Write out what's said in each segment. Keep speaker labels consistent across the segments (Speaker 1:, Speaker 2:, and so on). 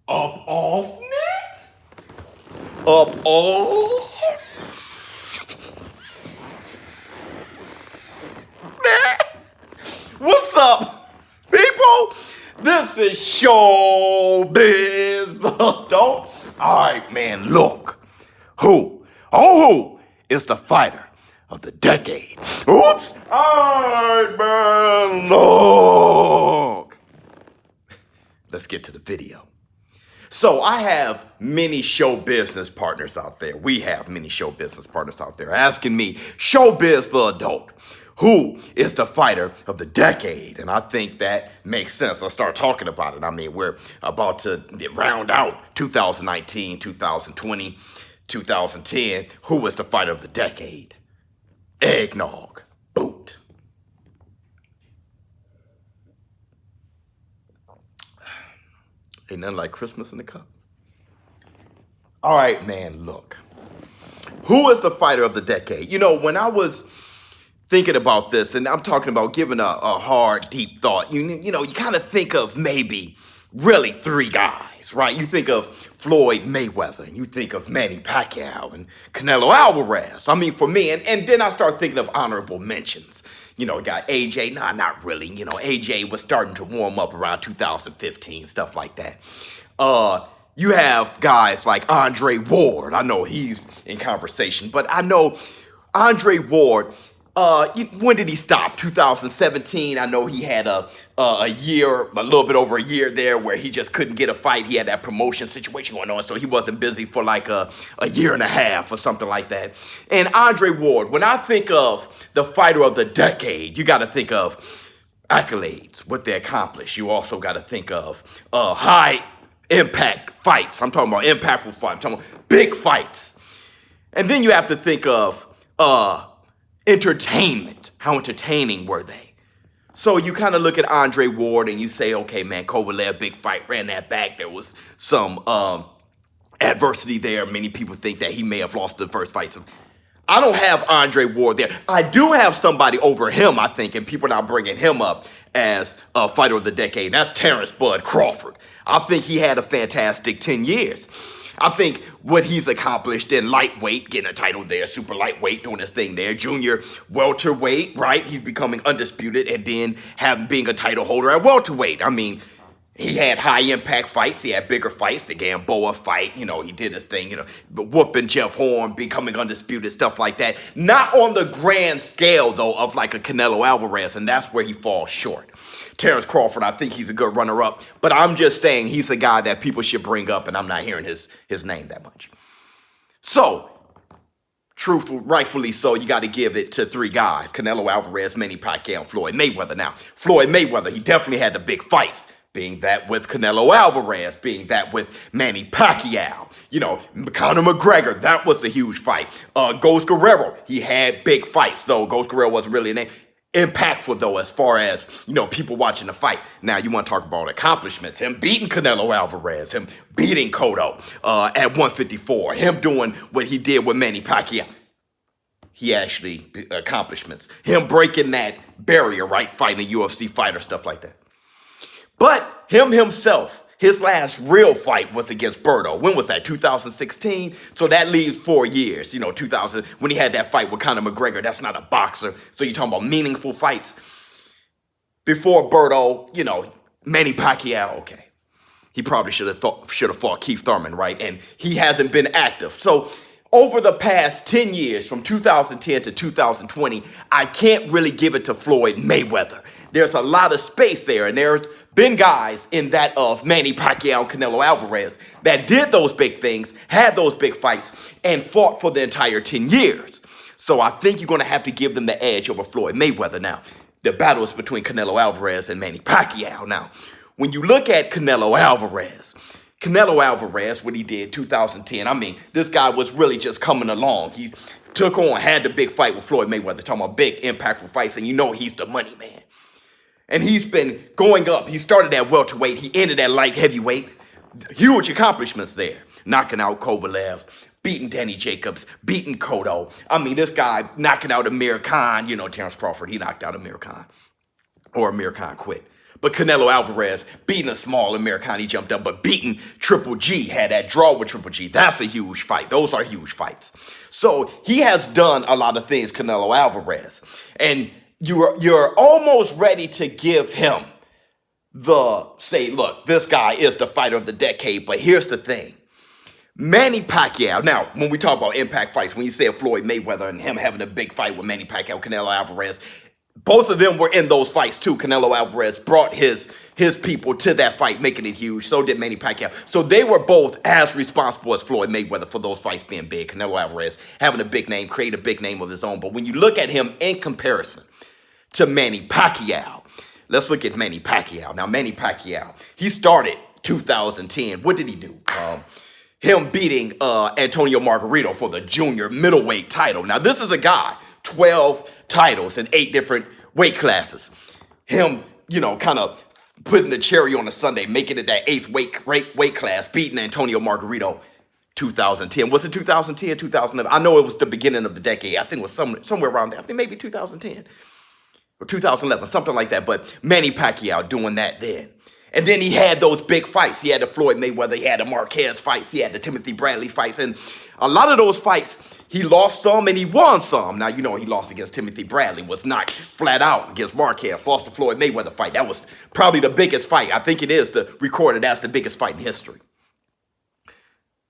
Speaker 1: Up off net? Up off net? What's up, people? This is ShowBizz, the dope. Alright, man, look. Who is the fighter of the decade? Oops! Alright, man, look. Let's get to the video. So I have many show business partners out there. We have many show business partners out there asking me, ShowBizz the adult, who is the fighter of the decade? And I think that makes sense. Let's start talking about it. I mean, we're about to round out 2019, 2020, 2010. Who was the fighter of the decade? Eggnog. Boot. Ain't nothing like Christmas in the cup. All right, man, look. Who is the fighter of the decade? You know, when I was thinking about this, and I'm talking about giving a hard, deep thought, you know, you kind of think of maybe really three guys, right? You think of Floyd Mayweather, and you think of Manny Pacquiao and Canelo Alvarez. I mean, for me, and then I start thinking of honorable mentions. You know, got AJ, nah, not really. You know, AJ was starting to warm up around 2015, stuff like that. You have guys like Andre Ward. I know he's in conversation, but I know Andre Ward, when did he stop? 2017. I know he had a year, a little bit over a year there where he just couldn't get a fight. He had that promotion situation going on, so he wasn't busy for like a year and a half or something like that. And Andre Ward, when I think of the fighter of the decade, you got to think of accolades, what they accomplished. You also got to think of high impact fights. I'm talking about impactful fights. I'm talking about big fights. And then you have to think of entertainment. How entertaining were they? So you kind of look at Andre Ward and you say, okay, man, Kovalev, big fight, ran that back. There was some adversity there. Many people think that he may have lost the first fight. So I don't have Andre Ward there. I do have somebody over him, I think, and people are now bringing him up as a fighter of the decade. And that's Terrence Bud Crawford. I think he had a fantastic 10 years. I think what he's accomplished in lightweight, getting a title there, super lightweight, doing his thing there, junior welterweight, right? He's becoming undisputed and then being a title holder at welterweight. I mean, he had high impact fights. He had bigger fights, the Gamboa fight. You know, he did his thing, you know, whooping Jeff Horn, becoming undisputed, stuff like that. Not on the grand scale, though, of like a Canelo Alvarez, and that's where he falls short. Terrence Crawford, I think he's a good runner-up, but I'm just saying he's a guy that people should bring up, and I'm not hearing his name that much. So, rightfully so, you got to give it to three guys: Canelo Alvarez, Manny Pacquiao, and Floyd Mayweather. Now, Floyd Mayweather, he definitely had the big fights, being that with Canelo Alvarez, being that with Manny Pacquiao. You know, Conor McGregor, that was a huge fight. Ghost Guerrero, he had big fights, though Ghost Guerrero wasn't really a name. Impactful, though, as far as, you know, people watching the fight. Now, you want to talk about accomplishments. Him beating Canelo Alvarez, him beating Cotto at 154, him doing what he did with Manny Pacquiao. He actually, accomplishments. Him breaking that barrier, right? Fighting a UFC fighter, stuff like that. But him himself, his last real fight was against Berto. When was that? 2016? So that leaves 4 years. You know, 2000, when he had that fight with Conor McGregor. That's not a boxer. So you're talking about meaningful fights. Before Berto, you know, Manny Pacquiao, okay. He probably should have fought Keith Thurman, right? And he hasn't been active. So over the past 10 years, from 2010 to 2020, I can't really give it to Floyd Mayweather. There's a lot of space there, and there's been guys in that of Manny Pacquiao and Canelo Alvarez that did those big things, had those big fights, and fought for the entire 10 years. So I think you're going to have to give them the edge over Floyd Mayweather. Now, the battle is between Canelo Alvarez and Manny Pacquiao. Now, when you look at Canelo Alvarez, what he did 2010, I mean, this guy was really just coming along. He took on, had the big fight with Floyd Mayweather, talking about big, impactful fights, and you know he's the money man. And he's been going up. He started at welterweight. He ended at light heavyweight. Huge accomplishments there. Knocking out Kovalev, beating Danny Jacobs, beating Cotto. I mean, this guy knocking out Amir Khan. You know, Terrence Crawford, he knocked out Amir Khan. Or Amir Khan quit. But Canelo Alvarez beating a small American, he jumped up, but beating Triple G, had that draw with Triple G. That's a huge fight. Those are huge fights. So he has done a lot of things, Canelo Alvarez. And you're almost ready to give him say, look, this guy is the fighter of the decade. But here's the thing. Manny Pacquiao. Now, when we talk about impact fights, when you say Floyd Mayweather and him having a big fight with Manny Pacquiao, Canelo Alvarez, both of them were in those fights too. Canelo Alvarez brought his people to that fight, making it huge. So did Manny Pacquiao. So they were both as responsible as Floyd Mayweather for those fights being big. Canelo Alvarez having a big name, create a big name of his own. But when you look at him in comparison to Manny Pacquiao, let's look at Manny Pacquiao. Now, Manny Pacquiao, he started 2010. What did he do? Him beating Antonio Margarito for the junior middleweight title. Now, this is a guy, 12 titles in 8 different weight classes. Him, kind of putting the cherry on a Sunday, making it that 8th weight class, beating Antonio Margarito 2010. Was it 2010, 2011? I know it was the beginning of the decade. I think it was somewhere around there. I think maybe 2010 or 2011, something like that. But Manny Pacquiao doing that then. And then he had those big fights. He had the Floyd Mayweather, he had the Marquez fights, he had the Timothy Bradley fights. And a lot of those fights, he lost some and he won some. Now, he lost against Timothy Bradley, was knocked flat out against Marquez, lost the Floyd Mayweather fight. That was probably the biggest fight. I think it is recorded as the biggest fight in history.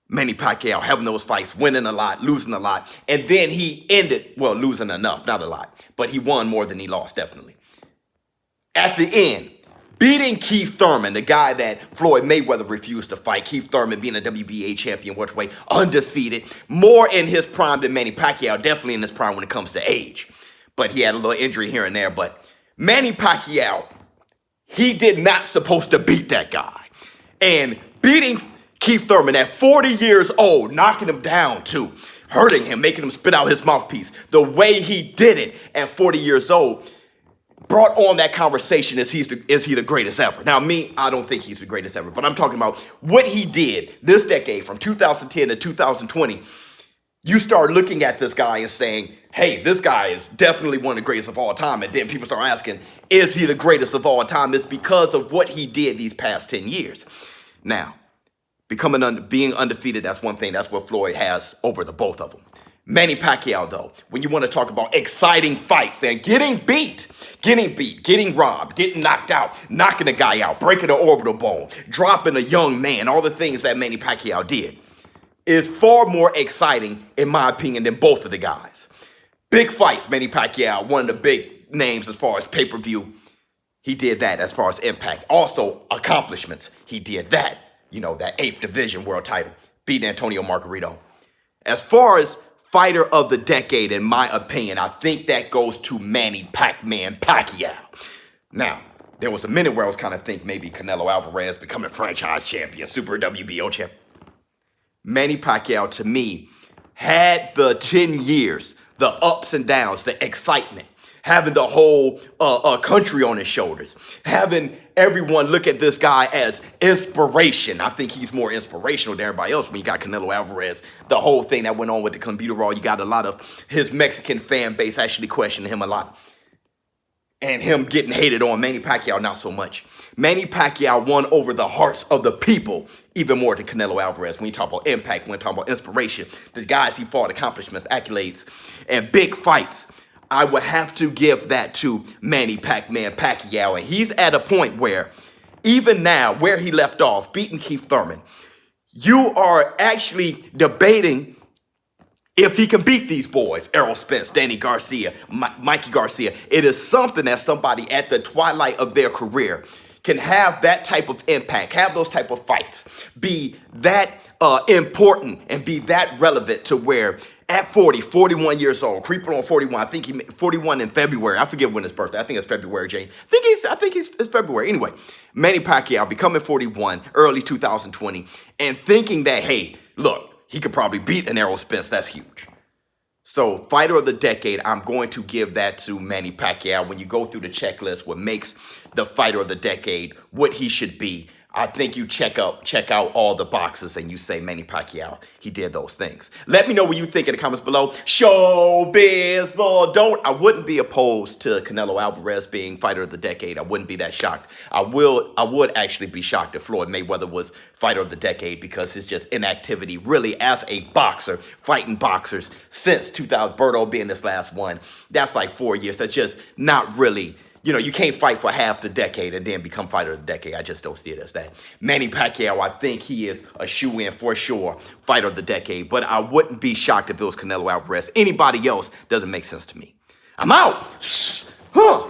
Speaker 1: Manny Pacquiao having those fights, winning a lot, losing a lot. And then he ended, losing enough, not a lot, but he won more than he lost, definitely. At the end, beating Keith Thurman, the guy that Floyd Mayweather refused to fight. Keith Thurman being a WBA champion, welterweight, undefeated, more in his prime than Manny Pacquiao, definitely in his prime when it comes to age. But he had a little injury here and there. But Manny Pacquiao, he did not supposed to beat that guy. And beating Keith Thurman at 40 years old, knocking him down too, hurting him, making him spit out his mouthpiece, the way he did it at 40 years old, brought on that conversation, is he the greatest ever? Now, I don't think he's the greatest ever, but I'm talking about what he did this decade from 2010 to 2020. You start looking at this guy and saying, hey, this guy is definitely one of the greatest of all time. And then people start asking, is he the greatest of all time? It's because of what he did these past 10 years. Now, being undefeated, that's one thing. That's what Floyd has over the both of them. Manny Pacquiao, though, when you want to talk about exciting fights and getting beat, getting robbed, getting knocked out, knocking a guy out, breaking an orbital bone, dropping a young man, all the things that Manny Pacquiao did is far more exciting, in my opinion, than both of the guys. Big fights, Manny Pacquiao, one of the big names as far as pay-per-view. He did that as far as impact. Also, accomplishments. He did that, that 8th division world title, beating Antonio Margarito. As far as fighter of the decade, in my opinion, I think that goes to Manny Pacquiao. Now, there was a minute where I was kind of thinking maybe Canelo Alvarez becoming franchise champion, super WBO champion. Manny Pacquiao, to me, had the 10 years, the ups and downs, the excitement, having the whole country on his shoulders, having everyone look at this guy as inspiration. I think he's more inspirational than everybody else. When you got Canelo Alvarez, the whole thing that went on with the computer you got a lot of his Mexican fan base actually questioning him a lot. And him getting hated on. Manny Pacquiao, not so much. Manny Pacquiao won over the hearts of the people even more than Canelo Alvarez. When you talk about impact, when you talk about inspiration, the guys he fought, accomplishments, accolades, and big fights, I would have to give that to Manny Pacquiao. And he's at a point where, even now, where he left off, beating Keith Thurman, you are actually debating if he can beat these boys, Errol Spence, Danny Garcia, Mikey Garcia. It is something that somebody at the twilight of their career can have that type of impact, have those type of fights, be that important and be that relevant to where at 41 years old, creeping on 41. I think he 41 in February. I forget when his birthday. I think it's February, Jane. I think it's February. Anyway, Manny Pacquiao becoming 41, early 2020, and thinking that, hey, look, he could probably beat an Errol Spence. That's huge. So, fighter of the decade, I'm going to give that to Manny Pacquiao. When you go through the checklist, what makes the fighter of the decade, what he should be, I think you check out all the boxes and you say Manny Pacquiao, he did those things. Let me know what you think in the comments below. ShowBizz, Lord, I wouldn't be opposed to Canelo Alvarez being fighter of the decade. I wouldn't be that shocked. I would actually be shocked if Floyd Mayweather was fighter of the decade, because it's just inactivity really as a boxer, fighting boxers since 2000, Berto being this last one. That's like 4 years. That's just not really. You can't fight for half the decade and then become fighter of the decade. I just don't see it as that. Manny Pacquiao, I think he is a shoe-in for sure, fighter of the decade. But I wouldn't be shocked if it was Canelo Alvarez. Anybody else doesn't make sense to me. I'm out. Huh.